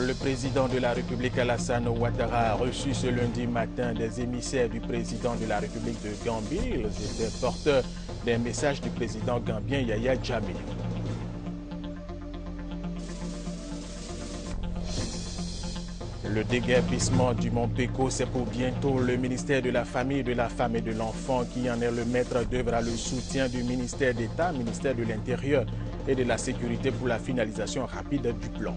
Le président de la République Alassane Ouattara a reçu ce lundi matin des émissaires du président de la République de Gambie. Ils étaient porteurs d'un message du président gambien Yaya Jammeh. Le déguerpissement du Mont Péco, c'est pour bientôt. Le ministère de la Famille, de la Femme et de l'Enfant, qui en est le maître d'œuvre, a le soutien du ministère d'État, ministère de l'Intérieur et de la Sécurité pour la finalisation rapide du plan.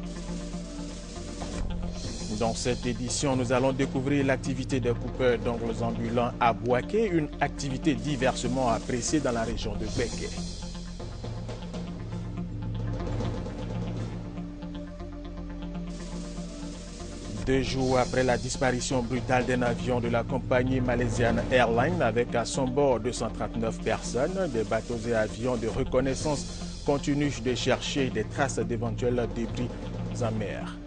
Dans cette édition, nous allons découvrir l'activité des coupeurs d'ongles ambulants à Bouaké, une activité diversement appréciée dans la région de Béké. Deux jours après la disparition brutale d'un avion de la compagnie malaisienne Airlines avec à son bord 239 personnes, des bateaux et avions de reconnaissance continuent de chercher des traces d'éventuels débris en mer.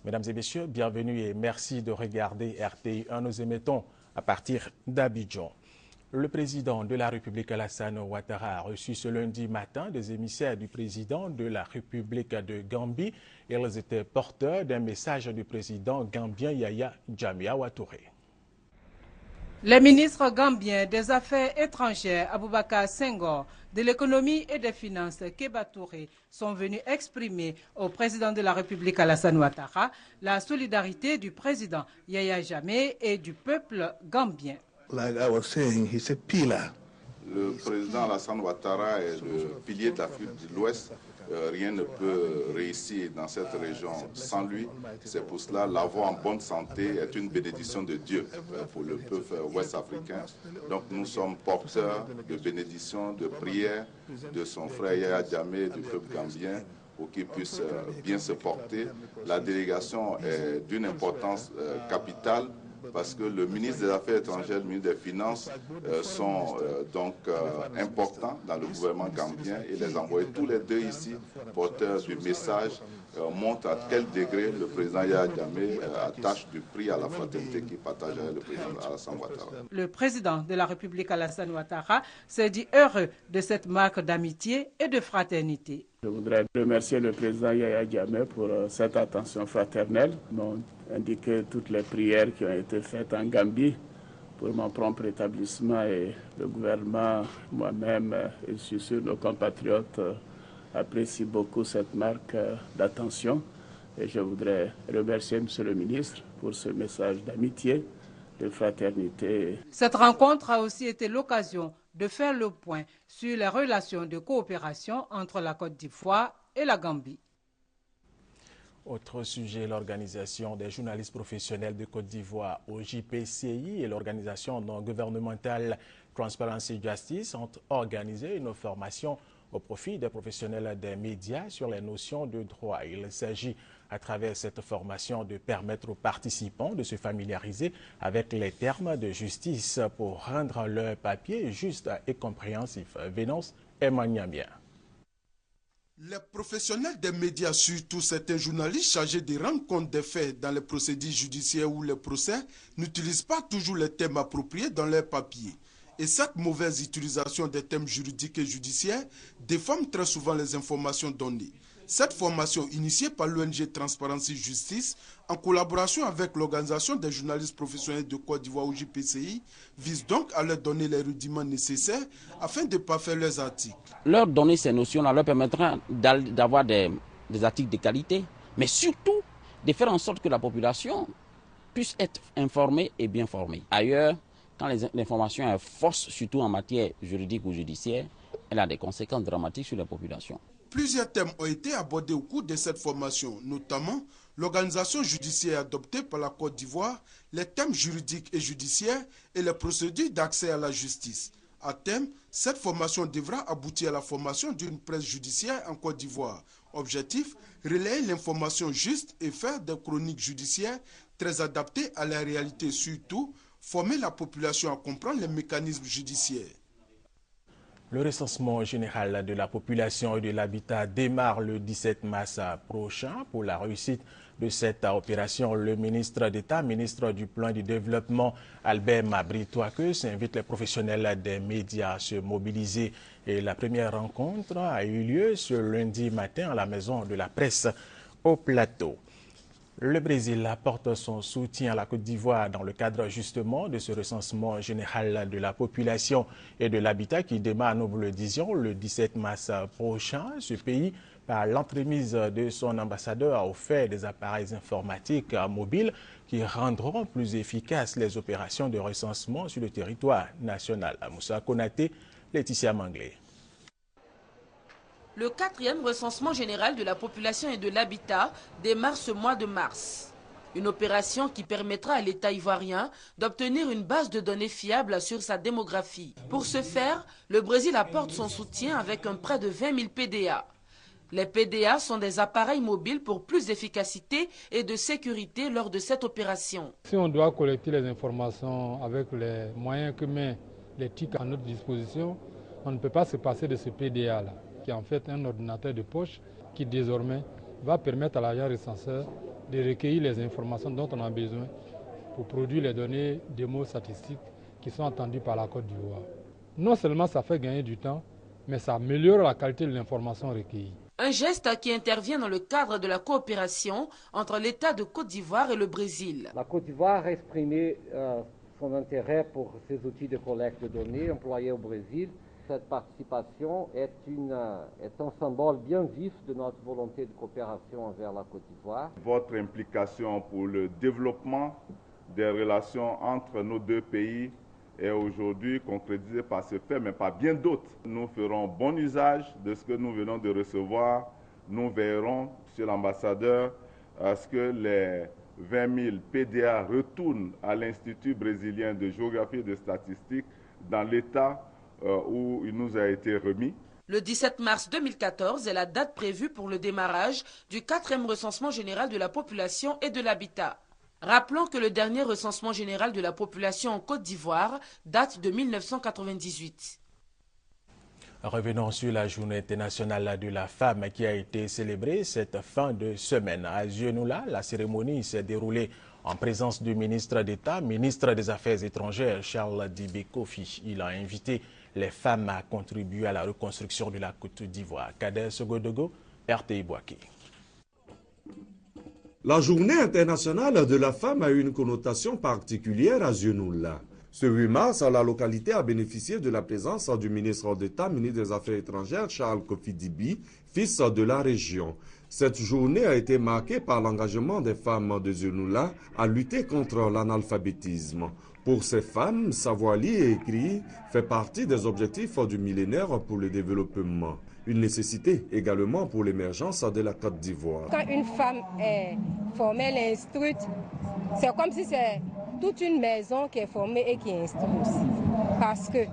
Mesdames et messieurs, bienvenue et merci de regarder RTI 1. Nous émettons à partir d'Abidjan. Le président de la République Alassane Ouattara a reçu ce lundi matin des émissaires du président de la République de Gambie. Ils étaient porteurs d'un message du président gambien Yaya Jammeh. Les ministres gambiens des Affaires étrangères Aboubakar Senghor, de l'économie et des finances Keba Touré sont venus exprimer au président de la République Alassane Ouattara la solidarité du président Yaya Jammeh et du peuple gambien. Like I was saying, he's a pillar. Le président Alassane Ouattara est le pilier de l'Afrique de l'Ouest. Rien ne peut réussir dans cette région sans lui. C'est pour cela l'avoir en bonne santé est une bénédiction de Dieu pour le peuple ouest-africain. Donc nous sommes porteurs de bénédictions, de prières de son frère Yaya Jammeh, du peuple gambien, pour qu'il puisse bien se porter. La délégation est d'une importance capitale, parce que le ministre des Affaires étrangères et le ministre des Finances sont donc importants dans le gouvernement gambien, et les envoyer tous les deux ici, porteurs du message, montrent à quel degré le président Yaya Jammeh attache du prix à la fraternité qu'il partage avec le président Alassane Ouattara. Le président de la République Alassane Ouattara s'est dit heureux de cette marque d'amitié et de fraternité. Je voudrais remercier le président Yaya Jammeh pour cette attention fraternelle. Ils m'ont indiqué toutes les prières qui ont été faites en Gambie pour mon prompt rétablissement, et le gouvernement, moi-même et je suis sûr nos compatriotes apprécient beaucoup cette marque d'attention. Et je voudrais remercier M. le ministre pour ce message d'amitié, de fraternité. Cette rencontre a aussi été l'occasion de faire le point sur les relations de coopération entre la Côte d'Ivoire et la Gambie. Autre sujet, l'organisation des journalistes professionnels de Côte d'Ivoire, OJPCI, et l'organisation non gouvernementale Transparency Justice ont organisé une formation au profit des professionnels des médias sur les notions de droit. Il s'agit à travers cette formation de permettre aux participants de se familiariser avec les termes de justice pour rendre leur papier juste et compréhensif. Vénance Emmanuel. Les professionnels des médias, surtout certains journalistes chargés de rendre compte des faits dans les procédures judiciaires ou les procès, n'utilisent pas toujours les termes appropriés dans leurs papiers. Et cette mauvaise utilisation des termes juridiques et judiciaires déforme très souvent les informations données. Cette formation, initiée par l'ONG Transparency Justice, en collaboration avec l'Organisation des journalistes professionnels de Côte d'Ivoire, OJPCI, vise donc à leur donner les rudiments nécessaires afin de parfaire leurs articles. Leur donner ces notions-là leur permettra d'avoir des articles de qualité, mais surtout de faire en sorte que la population puisse être informée et bien formée. Ailleurs, quand l'information est fausse, surtout en matière juridique ou judiciaire, elle a des conséquences dramatiques sur la population. Plusieurs thèmes ont été abordés au cours de cette formation, notamment l'organisation judiciaire adoptée par la Côte d'Ivoire, les thèmes juridiques et judiciaires et les procédures d'accès à la justice. À terme, cette formation devra aboutir à la formation d'une presse judiciaire en Côte d'Ivoire. Objectif, relayer l'information juste et faire des chroniques judiciaires très adaptées à la réalité, surtout former la population à comprendre les mécanismes judiciaires. Le recensement général de la population et de l'habitat démarre le 17 mars prochain. Pour la réussite de cette opération, le ministre d'État, ministre du Plan du Développement, Albert Mabry-Touaqueus, invite les professionnels des médias à se mobiliser. Et la première rencontre a eu lieu ce lundi matin à la Maison de la Presse. au plateau. Le Brésil apporte son soutien à la Côte d'Ivoire dans le cadre justement de ce recensement général de la population et de l'habitat qui démarre, nous vous le disions, le 17 mars prochain. Ce pays, par l'entremise de son ambassadeur, a offert des appareils informatiques mobiles qui rendront plus efficaces les opérations de recensement sur le territoire national. Moussa Konaté, Laetitia Manglé. Le 4e recensement général de la population et de l'habitat démarre ce mois de mars. Une opération qui permettra à l'État ivoirien d'obtenir une base de données fiable sur sa démographie. Pour ce faire, le Brésil apporte son soutien avec un prêt de 20 000 PDA. Les PDA sont des appareils mobiles pour plus d'efficacité et de sécurité lors de cette opération. Si on doit collecter les informations avec les moyens que met les TIC à notre disposition, on ne peut pas se passer de ce PDA-là, qui est en fait un ordinateur de poche qui désormais va permettre à l'agent recenseur de recueillir les informations dont on a besoin pour produire les données démo statistiques qui sont attendues par la Côte d'Ivoire. Non seulement ça fait gagner du temps, mais ça améliore la qualité de l'information recueillie. Un geste qui intervient dans le cadre de la coopération entre l'État de Côte d'Ivoire et le Brésil. La Côte d'Ivoire a exprimé son intérêt pour ces outils de collecte de données employés au Brésil. Cette participation est un symbole bien vif de notre volonté de coopération envers la Côte d'Ivoire. Votre implication pour le développement des relations entre nos deux pays est aujourd'hui concrétisée par ce fait, mais par bien d'autres. Nous ferons bon usage de ce que nous venons de recevoir. Nous veillerons, Monsieur l'ambassadeur, à ce que les 20 000 PDA retournent à l'Institut brésilien de géographie et de statistique dans l'état où il nous a été remis. Le 17 mars 2014 est la date prévue pour le démarrage du 4e recensement général de la population et de l'habitat. Rappelons que le dernier recensement général de la population en Côte d'Ivoire date de 1998. Revenons sur la journée internationale de la femme qui a été célébrée cette fin de semaine. À Zionoula, la cérémonie s'est déroulée en présence du ministre d'État, ministre des Affaires étrangères, Charles Dibé Kofi. Il a invité les femmes à contribuer à la reconstruction de la Côte d'Ivoire. Kader Sogodogo, RTI Boaké. La journée internationale de la femme a une connotation particulière à Zionoula. Ce 8 mars, la localité a bénéficié de la présence du ministre d'État, ministre des Affaires étrangères, Charles Kofi Dibi, fils de la région. Cette journée a été marquée par l'engagement des femmes de Zionoula à lutter contre l'analphabétisme. Pour ces femmes, savoir lire et écrire fait partie des objectifs du millénaire pour le développement. Une nécessité également pour l'émergence de la Côte d'Ivoire. Quand une femme est formée, elle est instruite, c'est comme si c'est toute une maison qui est formée et qui est instruite aussi. Parce que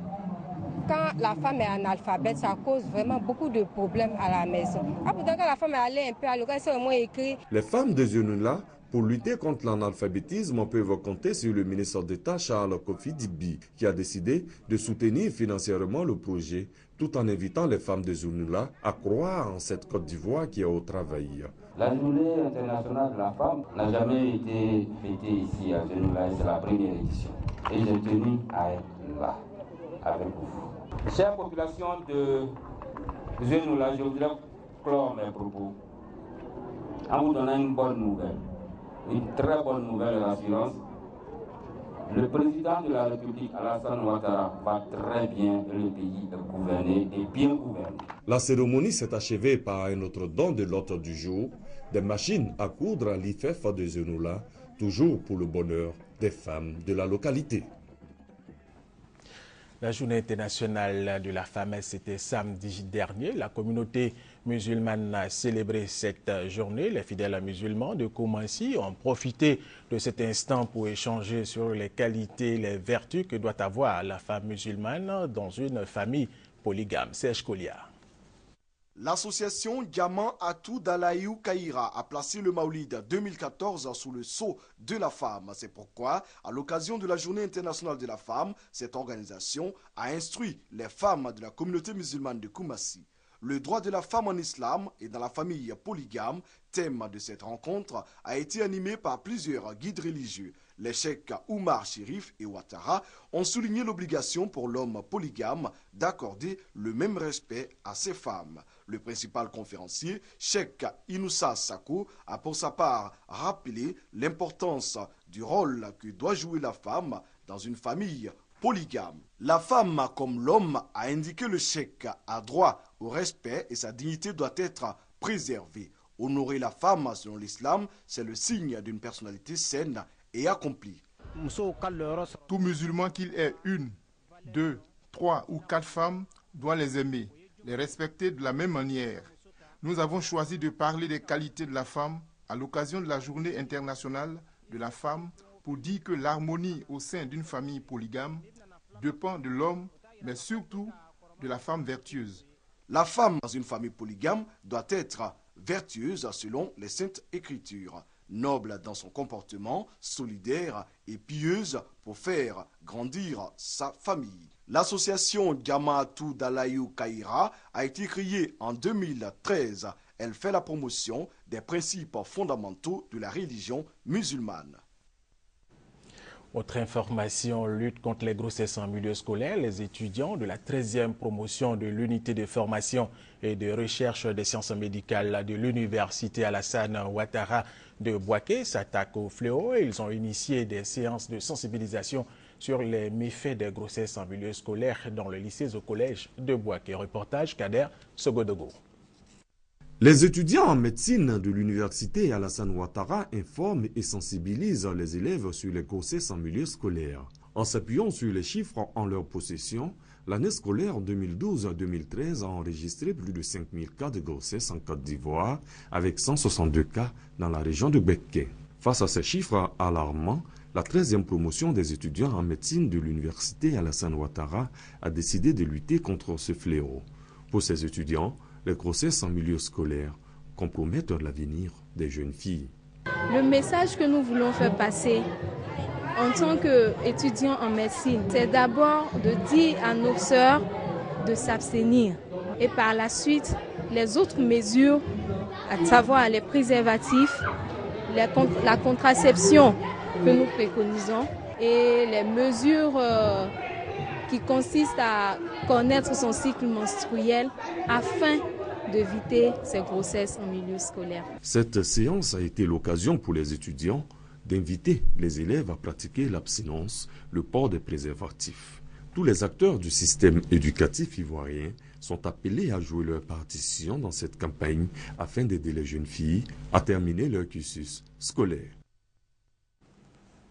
quand la femme est analphabète, ça cause vraiment beaucoup de problèmes à la maison. Pourtant, quand la femme est allée un peu à l'école, elle sait au moins écrire. Les femmes de Zionoula, pour lutter contre l'analphabétisme, peuvent compter sur le ministre d'État Charles Kofi Dibi, qui a décidé de soutenir financièrement le projet, tout en invitant les femmes de Zionoula à croire en cette Côte d'Ivoire qui est au travail. La journée internationale de la femme n'a jamais été fêtée ici à Zionoula, c'est la première édition. Et j'ai tenu à être là, avec vous. Chère population de Zionoula, je voudrais clore mes propos en vous donnant une bonne nouvelle. Une très bonne nouvelle d'assurance. Le président de la République, Alassane Ouattara, va très bien et le pays est gouverné et bien gouverné. La cérémonie s'est achevée par un autre don de l'ordre du jour, des machines à coudre à l'IFEF de Zionoula, toujours pour le bonheur des femmes de la localité. La journée internationale de la femme, c'était samedi dernier. La communauté musulmane a célébré cette journée. Les fidèles musulmans de Koumassi ont profité de cet instant pour échanger sur les qualités et les vertus que doit avoir la femme musulmane dans une famille polygame. Serge Kolia. L'association Diamant Atou Dalaïou Kaïra a placé le Maoulid 2014 sous le sceau de la femme. C'est pourquoi, à l'occasion de la Journée internationale de la femme, cette organisation a instruit les femmes de la communauté musulmane de Koumassi. Le droit de la femme en islam et dans la famille polygame, thème de cette rencontre, a été animé par plusieurs guides religieux. Les cheikhs Oumar Chérif et Ouattara ont souligné l'obligation pour l'homme polygame d'accorder le même respect à ses femmes. Le principal conférencier, Cheikh Inoussa Sako, a pour sa part rappelé l'importance du rôle que doit jouer la femme dans une famille polygame. La femme, comme l'homme, a indiqué le cheikh, a droit au respect et sa dignité doit être préservée. Honorer la femme, selon l'islam, c'est le signe d'une personnalité saine et accomplie. Tout musulman, qu'il ait 1, 2, 3 ou 4 femmes, doit les aimer, les respecter de la même manière. Nous avons choisi de parler des qualités de la femme à l'occasion de la Journée internationale de la femme pour dire que l'harmonie au sein d'une famille polygame dépend de l'homme, mais surtout de la femme vertueuse. La femme dans une famille polygame doit être vertueuse selon les saintes écritures, noble dans son comportement, solidaire et pieuse pour faire grandir sa famille. L'association Jamaatou Dalayou Kaira a été créée en 2013. Elle fait la promotion des principes fondamentaux de la religion musulmane. Autre information, lutte contre les grossesses en milieu scolaire. Les étudiants de la 13e promotion de l'unité de formation et de recherche des sciences médicales de l'université Alassane Ouattara de Bouaké s'attaquent au fléau et ils ont initié des séances de sensibilisation sur les méfaits des grossesses en milieu scolaire dans le lycée au collège de Bouaké. Reportage Kader Sogodogo. Les étudiants en médecine de l'université Alassane Ouattara informent et sensibilisent les élèves sur les grossesses en milieu scolaire. En s'appuyant sur les chiffres en leur possession, l'année scolaire 2012-2013 a enregistré plus de 5000 cas de grossesse en Côte d'Ivoire, avec 162 cas dans la région de Bouaké. Face à ces chiffres alarmants, la 13e promotion des étudiants en médecine de l'université Alassane Ouattara a décidé de lutter contre ce fléau. Pour ces étudiants, les grossesses en milieu scolaire compromettent l'avenir des jeunes filles. Le message que nous voulons faire passer en tant qu'étudiants en médecine, c'est d'abord de dire à nos sœurs de s'abstenir et par la suite, les autres mesures, à savoir les préservatifs, la contraception que nous préconisons et les mesures qui consistent à connaître son cycle menstruel afin d'éviter ces grossesses en milieu scolaire. Cette séance a été l'occasion pour les étudiants d'inviter les élèves à pratiquer l'abstinence, le port des préservatifs. Tous les acteurs du système éducatif ivoirien sont appelés à jouer leur partition dans cette campagne afin d'aider les jeunes filles à terminer leur cursus scolaire.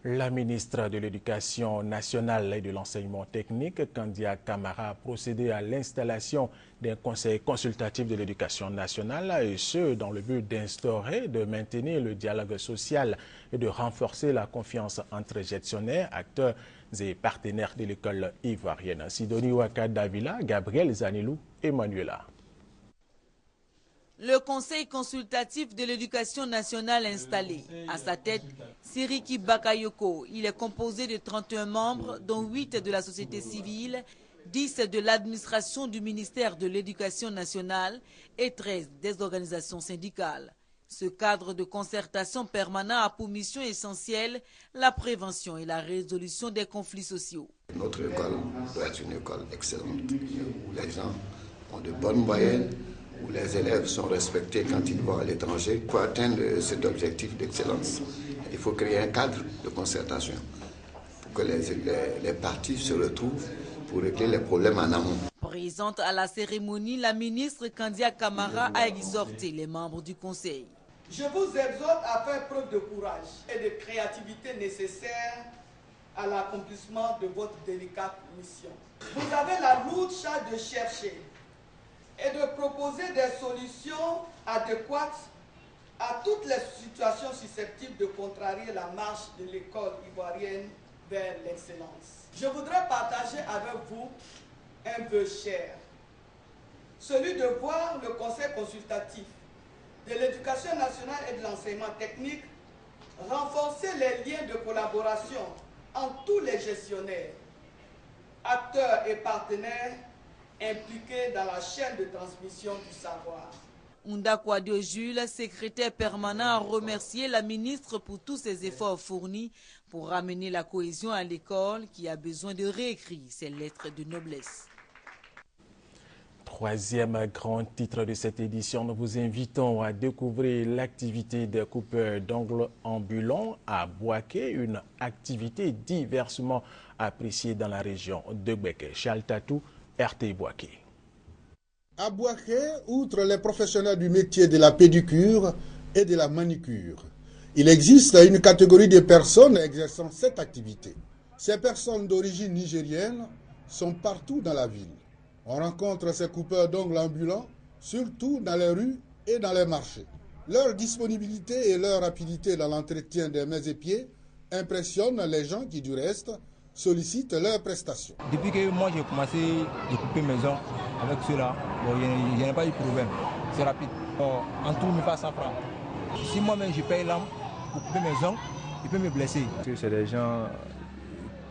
La ministre de l'Éducation nationale et de l'enseignement technique, Kandia Camara, a procédé à l'installation d'un conseil consultatif de l'éducation nationale, et ce, dans le but d'instaurer, de maintenir le dialogue social et de renforcer la confiance entre gestionnaires, acteurs et partenaires de l'école ivoirienne. Sidonie Ouaka Davila, Gabriel Zanilou et Manuela. Le conseil consultatif de l'éducation nationale installé. À sa tête, Siriki Bakayoko. Il est composé de 31 membres, dont 8 de la société civile, 10 de l'administration du ministère de l'Éducation nationale et 13 des organisations syndicales. Ce cadre de concertation permanent a pour mission essentielle la prévention et la résolution des conflits sociaux. Notre école doit être une école excellente, où les gens ont de bonnes moyennes, où les élèves sont respectés quand ils vont à l'étranger. Pour atteindre cet objectif d'excellence, il faut créer un cadre de concertation pour que les parties se retrouvent pour régler les problèmes en amont. Présente à la cérémonie, la ministre Kandia Camara a exhorté les membres du conseil. Je vous exhorte à faire preuve de courage et de créativité nécessaires à l'accomplissement de votre délicate mission. Vous avez la lourde charge de chercher et de proposer des solutions adéquates à toutes les situations susceptibles de contrarier la marche de l'école ivoirienne vers l'excellence. Je voudrais partager avec vous un vœu cher, celui de voir le conseil consultatif de l'éducation nationale et de l'enseignement technique renforcer les liens de collaboration entre tous les gestionnaires, acteurs et partenaires impliqués dans la chaîne de transmission du savoir. Ounda Kouadio Jules, secrétaire permanent, a remercié la ministre pour tous ses efforts fournis pour ramener la cohésion à l'école qui a besoin de réécrire ses lettres de noblesse. Troisième grand titre de cette édition, nous vous invitons à découvrir l'activité des coupeurs d'ongles ambulants à Bouaké, une activité diversement appréciée dans la région de Gbeke. Charles Tatou, RTI Bouaké. À Bouaké, outre les professionnels du métier de la pédicure et de la manicure, il existe une catégorie de personnes exerçant cette activité. Ces personnes d'origine nigérienne sont partout dans la ville. On rencontre ces coupeurs d'ongles ambulants, surtout dans les rues et dans les marchés. Leur disponibilité et leur rapidité dans l'entretien des mains et pieds impressionnent les gens qui, du reste, sollicitent leurs prestations. Depuis que moi j'ai commencé à couper mes ongles avec ceux-là, je n'ai pas eu de problème. C'est rapide. En tout, me passe 100 francs. Si moi-même je paye l'âme pour couper mes ongles, il peut me blesser. C'est des gens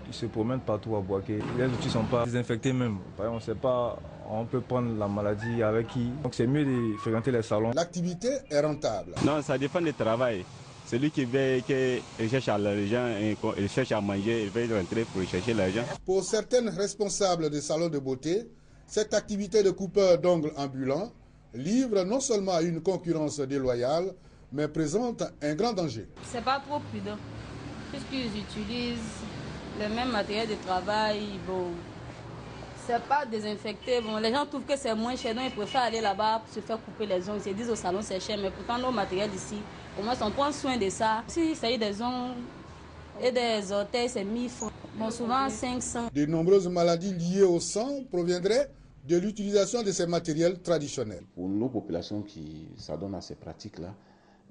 qui se promènent partout à Bouaké. Les outils ne sont pas désinfectés même. On ne sait pas, on peut prendre la maladie avec qui. Donc c'est mieux de fréquenter les salons. L'activité est rentable. Non, ça dépend du travail. Celui qui veut, qui cherche à l'argent, il cherche à manger, il veut rentrer pour chercher l'argent. Pour certaines responsables des salons de beauté, cette activité de coupeur d'ongles ambulants livre non seulement une concurrence déloyale, mais présente un grand danger. C'est pas trop prudent, puisqu'ils utilisent le même matériel de travail. Bon, c'est pas désinfecté. Bon, les gens trouvent que c'est moins cher, donc ils préfèrent aller là-bas se faire couper les ongles. Ils se disent au salon c'est cher, mais pourtant nos matériels ici, au moins on prend soin de ça. Si ça y est des ongles et des orteils, c'est 1000 francs. Bon, souvent 500. De nombreuses maladies liées au sang proviendraient de l'utilisation de ces matériels traditionnels. Pour nos populations qui s'adonnent à ces pratiques-là,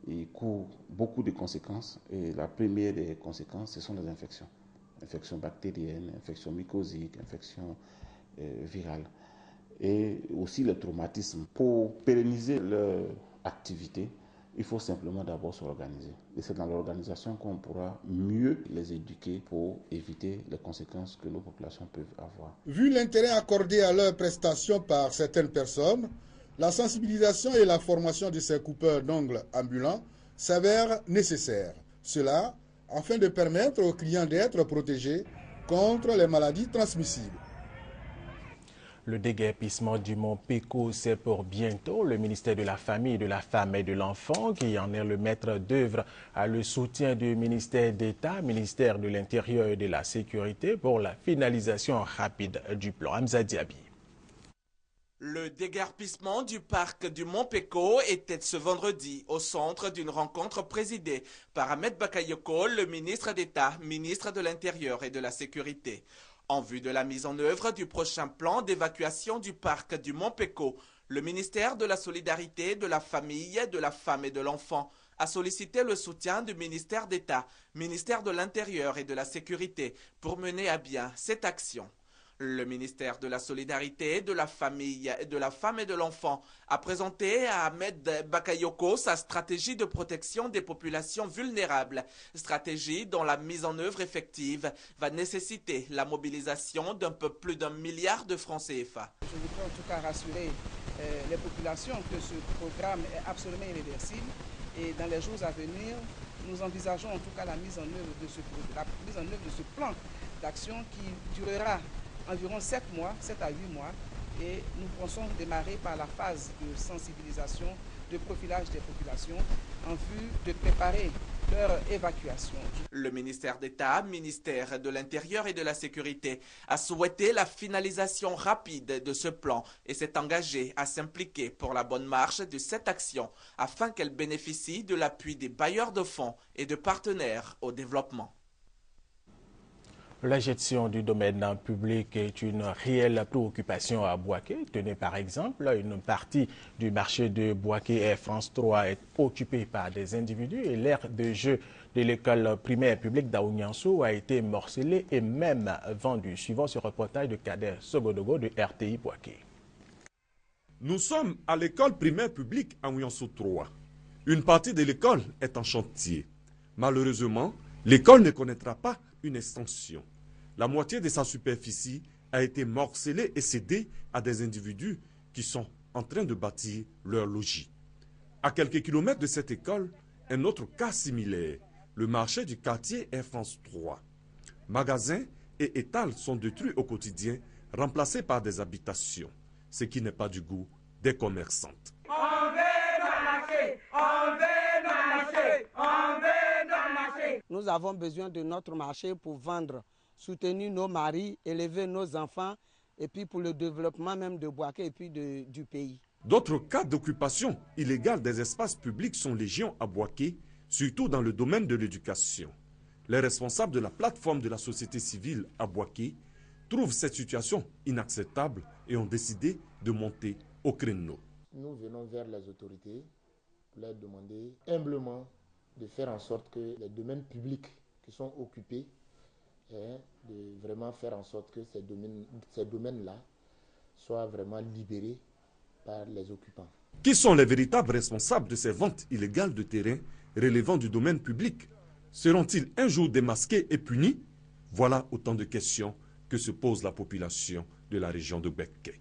il court beaucoup de conséquences. Et la première des conséquences, ce sont les infections. Infections bactériennes, infections mycosiques, infections virales. Et aussi le traumatisme. Pour pérenniser leur activité, il faut simplement d'abord s'organiser. Et c'est dans l'organisation qu'on pourra mieux les éduquer pour éviter les conséquences que nos populations peuvent avoir. Vu l'intérêt accordé à leurs prestations par certaines personnes, la sensibilisation et la formation de ces coupeurs d'ongles ambulants s'avèrent nécessaires. Cela afin de permettre aux clients d'être protégés contre les maladies transmissibles. Le déguerpissement du mont Péco, c'est pour bientôt. Le ministère de la Famille, de la Femme et de l'Enfant, qui en est le maître d'œuvre, a le soutien du ministère d'État, ministère de l'Intérieur et de la Sécurité pour la finalisation rapide du plan. Hamza Diaby. Le déguerpissement du parc du Mont Péco était ce vendredi au centre d'une rencontre présidée par Ahmed Bakayoko, le ministre d'État, ministre de l'Intérieur et de la Sécurité. En vue de la mise en œuvre du prochain plan d'évacuation du parc du Mont Péco, le ministère de la Solidarité, de la Famille, de la Femme et de l'Enfant a sollicité le soutien du ministère d'État, ministère de l'Intérieur et de la Sécurité pour mener à bien cette action. Le ministère de la Solidarité, de la Famille, de la Femme et de l'Enfant a présenté à Ahmed Bakayoko sa stratégie de protection des populations vulnérables, stratégie dont la mise en œuvre effective va nécessiter la mobilisation d'un peu plus d'1 milliard de francs CFA. Je voudrais en tout cas rassurer les populations que ce programme est absolument irréversible et dans les jours à venir, nous envisageons en tout cas la mise en œuvre de ce plan d'action qui durera environ 7 à 8 mois, et nous pensons démarrer par la phase de sensibilisation, de profilage des populations en vue de préparer leur évacuation. Le ministère d'État, ministère de l'Intérieur et de la Sécurité a souhaité la finalisation rapide de ce plan et s'est engagé à s'impliquer pour la bonne marche de cette action afin qu'elle bénéficie de l'appui des bailleurs de fonds et de partenaires au développement. La gestion du domaine public est une réelle préoccupation à Bouaké. Tenez par exemple, une partie du marché de Bouaké et France 3 est occupée par des individus et l'aire de jeu de l'école primaire publique d'Aouniansou a été morcelée et même vendue. Suivant ce reportage de Kader Sogodogo de RTI Bouaké. Nous sommes à l'école primaire publique Aouniansou 3. Une partie de l'école est en chantier. Malheureusement, l'école ne connaîtra pas une extension. La moitié de sa superficie a été morcelée et cédée à des individus qui sont en train de bâtir leur logis. À quelques kilomètres de cette école, un autre cas similaire, le marché du quartier Air France 3. Magasins et étals sont détruits au quotidien, remplacés par des habitations, ce qui n'est pas du goût des commerçantes. On veut notre marché, on veut notre marché, on veut notre marché. Nous avons besoin de notre marché pour vendre, soutenir nos maris, élever nos enfants et puis pour le développement même de Bouaké et puis du pays. D'autres cas d'occupation illégale des espaces publics sont légion à Bouaké, surtout dans le domaine de l'éducation. Les responsables de la plateforme de la société civile à Bouaké trouvent cette situation inacceptable et ont décidé de monter au créneau. Nous venons vers les autorités pour leur demander humblement de faire en sorte que les domaines publics qui sont occupés, de vraiment faire en sorte que ces domaines-là soient vraiment libérés par les occupants. Qui sont les véritables responsables de ces ventes illégales de terrain relevant du domaine public? Seront-ils un jour démasqués et punis? Voilà autant de questions que se pose la population de la région de Bouaké.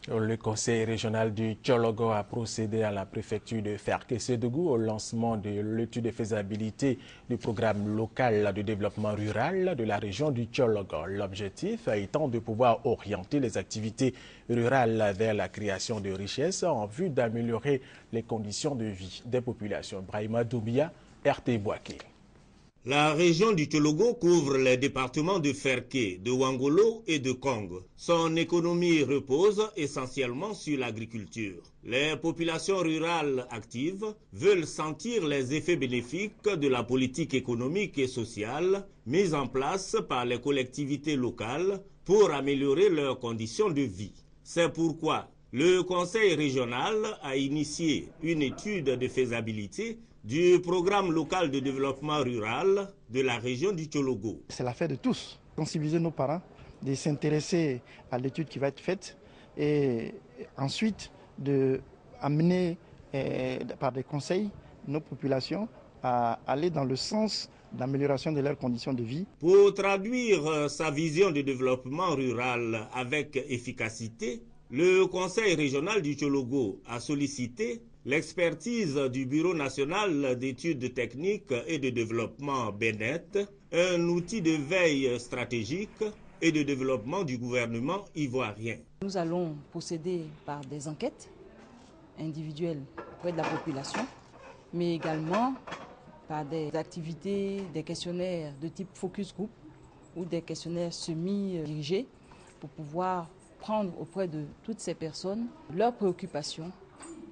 Le conseil régional du Tchologo a procédé à la préfecture de Ferké-Sédougou au lancement de l'étude de faisabilité du programme local de développement rural de la région du Tchologo. L'objectif étant de pouvoir orienter les activités rurales vers la création de richesses en vue d'améliorer les conditions de vie des populations. Brahima Doubia, RT Bouaké. La région du Tchologo couvre les départements de Ferké, de Wangolo et de Kong. Son économie repose essentiellement sur l'agriculture. Les populations rurales actives veulent sentir les effets bénéfiques de la politique économique et sociale mise en place par les collectivités locales pour améliorer leurs conditions de vie. C'est pourquoi le Conseil régional a initié une étude de faisabilité du programme local de développement rural de la région du Tchologo. C'est l'affaire de tous, sensibiliser nos parents, de s'intéresser à l'étude qui va être faite et ensuite d'amener par des conseils nos populations à aller dans le sens d'amélioration de leurs conditions de vie. Pour traduire sa vision de développement rural avec efficacité, le Conseil régional du Tchologo a sollicité l'expertise du Bureau national d'études techniques et de développement BNET, un outil de veille stratégique et de développement du gouvernement ivoirien. Nous allons procéder par des enquêtes individuelles auprès de la population, mais également par des activités, des questionnaires de type focus group ou des questionnaires semi-dirigés pour pouvoir prendre auprès de toutes ces personnes leurs préoccupations,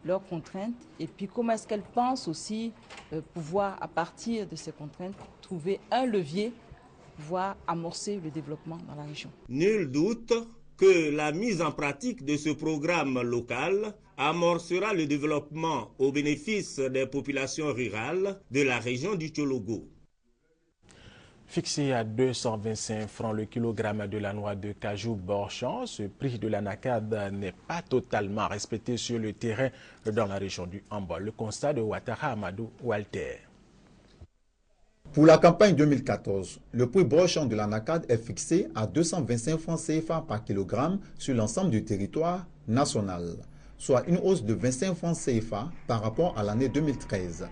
leurs contraintes et puis comment est-ce qu'elles pensent aussi pouvoir, à partir de ces contraintes, trouver un levier pour pouvoir amorcer le développement dans la région. Nul doute que la mise en pratique de ce programme local amorcera le développement au bénéfice des populations rurales de la région du Tchologo. Fixé à 225 francs le kilogramme de la noix de cajou Borchamp, ce prix de l'anacade n'est pas totalement respecté sur le terrain dans la région du Hamba. Le constat de Ouattara Amadou Walter. Pour la campagne 2014, le prix Borchamp de l'anacade est fixé à 225 francs CFA par kilogramme sur l'ensemble du territoire national, soit une hausse de 25 francs CFA par rapport à l'année 2013.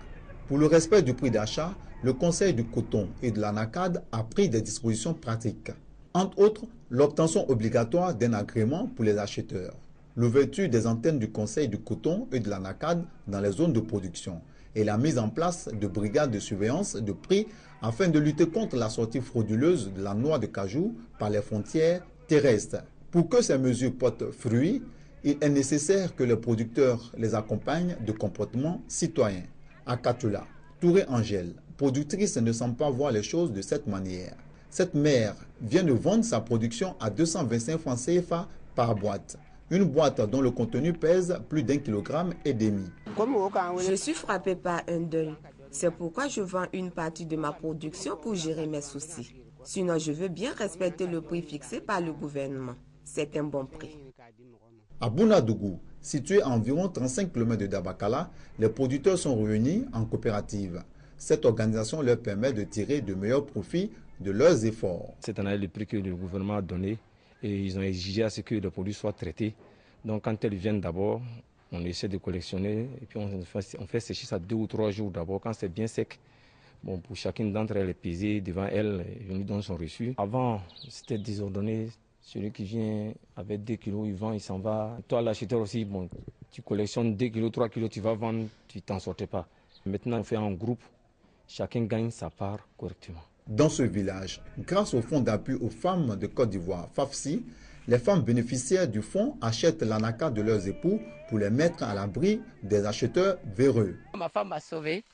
Pour le respect du prix d'achat, le Conseil du coton et de l'anacade a pris des dispositions pratiques. Entre autres, l'obtention obligatoire d'un agrément pour les acheteurs, l'ouverture des antennes du Conseil du coton et de l'anacade dans les zones de production et la mise en place de brigades de surveillance de prix afin de lutter contre la sortie frauduleuse de la noix de cajou par les frontières terrestres. Pour que ces mesures portent fruit, il est nécessaire que les producteurs les accompagnent de comportements citoyens. À Katoula, Touré Angèle, productrice, ne semble pas voir les choses de cette manière. Cette mère vient de vendre sa production à 225 francs CFA par boîte. Une boîte dont le contenu pèse plus d'1,5 kg. Je suis frappée par un deuil. C'est pourquoi je vends une partie de ma production pour gérer mes soucis. Sinon, je veux bien respecter le prix fixé par le gouvernement. C'est un bon prix. À Bounadougou, situé à environ 35 km de Dabakala, les producteurs sont réunis en coopérative. Cette organisation leur permet de tirer de meilleurs profits de leurs efforts. Cette année, le prix que le gouvernement a donné, et ils ont exigé à ce que les produits soient traités. Donc quand elles viennent d'abord, On essaie de collectionner et puis on fait sécher ça 2 ou 3 jours d'abord. Quand c'est bien sec, bon, pour chacune d'entre elles, peser devant elle, je lui donne son reçu. Avant, c'était désordonné. Celui qui vient avec 2 kilos, il vend, il s'en va. Toi, l'acheteur aussi, bon, tu collectionnes 2 kilos, 3 kilos, tu vas vendre, tu t'en sortais pas. Maintenant, on fait en groupe, chacun gagne sa part correctement. Dans ce village, grâce au fonds d'appui aux femmes de Côte d'Ivoire, FAFSI, les femmes bénéficiaires du fonds achètent l'anaca de leurs époux pour les mettre à l'abri des acheteurs véreux. Ma femme m'a sauvé,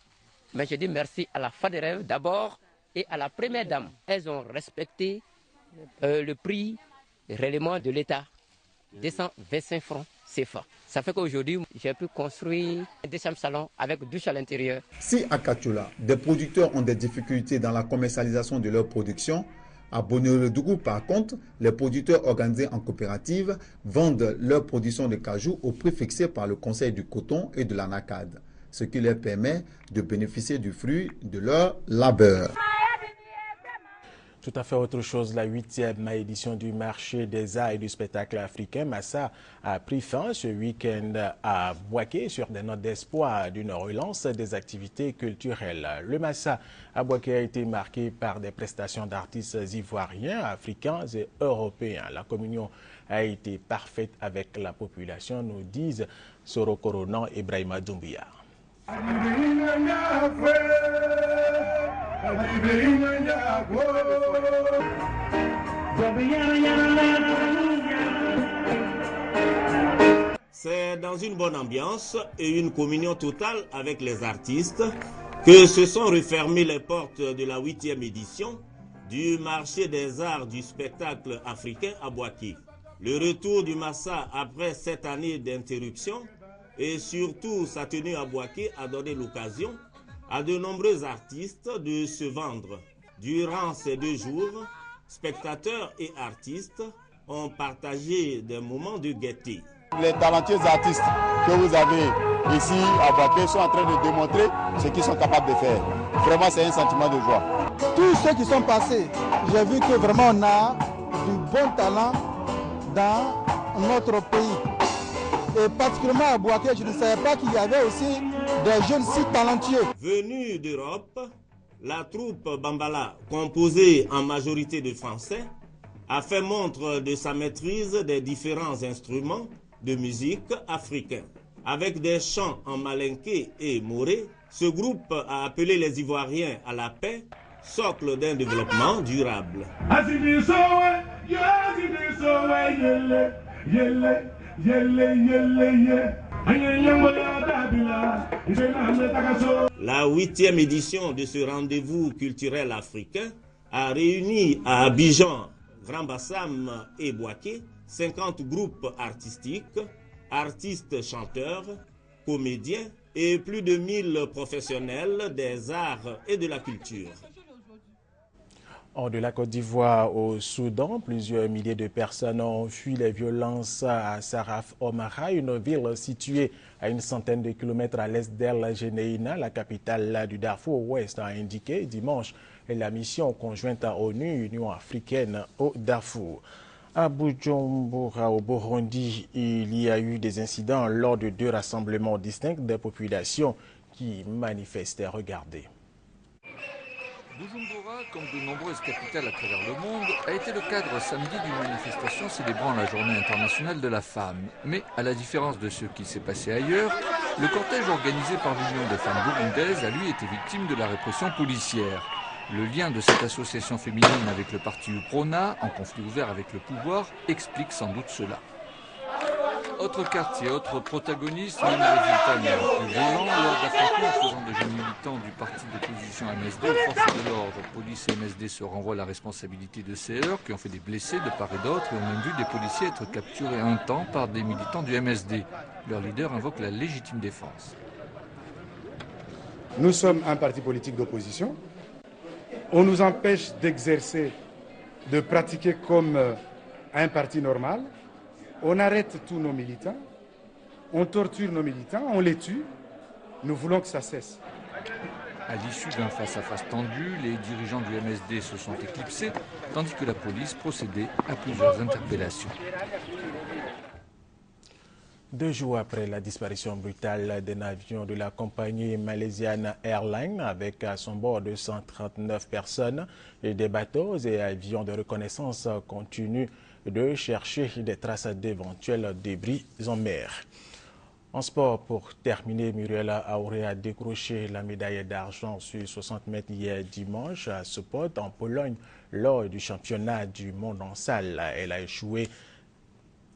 mais je dis merci à la FADEREV d'abord et à la première dame. Elles ont respecté le prix réellement de l'État, 225 francs CFA. Ça fait qu'aujourd'hui, j'ai pu construire un deuxième salon avec douche à l'intérieur. Si à Katoula, des producteurs ont des difficultés dans la commercialisation de leur production, à Bonéoledougou, par contre, les producteurs organisés en coopérative vendent leur production de cajou au prix fixé par le Conseil du coton et de l'anacade, ce qui leur permet de bénéficier du fruit de leur labeur. Tout à fait autre chose, la 8e édition du marché des arts et du spectacle africain, Massa, a pris fin ce week-end à Bouaké sur des notes d'espoir d'une relance des activités culturelles. Le Massa à Bouaké a été marqué par des prestations d'artistes ivoiriens, africains et européens. La communion a été parfaite avec la population, nous disent Soro Koronan et Brahima Doumbia. C'est dans une bonne ambiance et une communion totale avec les artistes que se sont refermées les portes de la 8e édition du marché des arts du spectacle africain à Bouaké. Le retour du Massa après 7 années d'interruption et surtout sa tenue à Bouaké a donné l'occasion à de nombreux artistes de se vendre. Durant ces 2 jours, spectateurs et artistes ont partagé des moments de gaieté. Les talentueux artistes que vous avez ici à Bouaké sont en train de démontrer ce qu'ils sont capables de faire. Vraiment, c'est un sentiment de joie. Tous ceux qui sont passés, j'ai vu que vraiment on a du bon talent dans notre pays. Et particulièrement à Bouaké, je ne savais pas qu'il y avait aussi des jeunes si talentueux. Venus d'Europe, la troupe Bambala, composée en majorité de Français, a fait montre de sa maîtrise des différents instruments de musique africains. Avec des chants en malinké et moré, ce groupe a appelé les Ivoiriens à la paix, socle d'un développement durable. La 8e édition de ce rendez-vous culturel africain a réuni à Abidjan, Grand Bassam et Bouaké 50 groupes artistiques, artistes chanteurs, comédiens et plus de 1000 professionnels des arts et de la culture. Hors de la Côte d'Ivoire au Soudan, plusieurs milliers de personnes ont fui les violences à Saraf Omara, une ville située à une centaine de kilomètres à l'est d'El Geneina, la capitale du Darfour Ouest, a indiqué dimanche la mission conjointe à ONU-Union africaine au Darfour. À Bujumbura, au Burundi, il y a eu des incidents lors de 2 rassemblements distincts des populations qui manifestaient. Regardez. Bujumbura, comme de nombreuses capitales à travers le monde, a été le cadre samedi d'une manifestation célébrant la Journée internationale de la femme. Mais à la différence de ce qui s'est passé ailleurs, le cortège organisé par l'Union des femmes burundaises a lui été victime de la répression policière. Le lien de cette association féminine avec le parti UPRONA, en conflit ouvert avec le pouvoir, explique sans doute cela. Autre quartier, autre protagoniste, même résultat mais plus violent, lors d'affrontements faisant de jeunes militants du parti d'opposition MSD aux forces de l'ordre. Police et MSD se renvoient la responsabilité de ces heurts qui ont fait des blessés de part et d'autre et ont même vu des policiers être capturés un temps par des militants du MSD. Leur leader invoque la légitime défense. Nous sommes un parti politique d'opposition. On nous empêche d'exercer, de pratiquer comme un parti normal. On arrête tous nos militants, on torture nos militants, on les tue. Nous voulons que ça cesse. À l'issue d'un face-à-face tendu, les dirigeants du MSD se sont éclipsés, tandis que la police procédait à plusieurs interpellations. 2 jours après la disparition brutale d'un avion de la compagnie malaisienne Airline avec à son bord 239 personnes et des bateaux et avions de reconnaissance continuent de chercher des traces d'éventuels débris en mer. En sport, pour terminer, Muriel Auré a décroché la médaille d'argent sur 60 mètres hier dimanche à Sopot en Pologne lors du championnat du monde en salle. Elle a échoué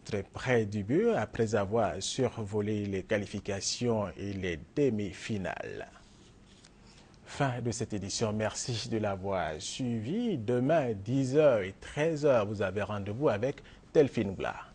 très près du but après avoir survolé les qualifications et les demi-finales. Fin de cette édition. Merci de l'avoir suivi. Demain, 10h et 13h, vous avez rendez-vous avec Delphine Blas.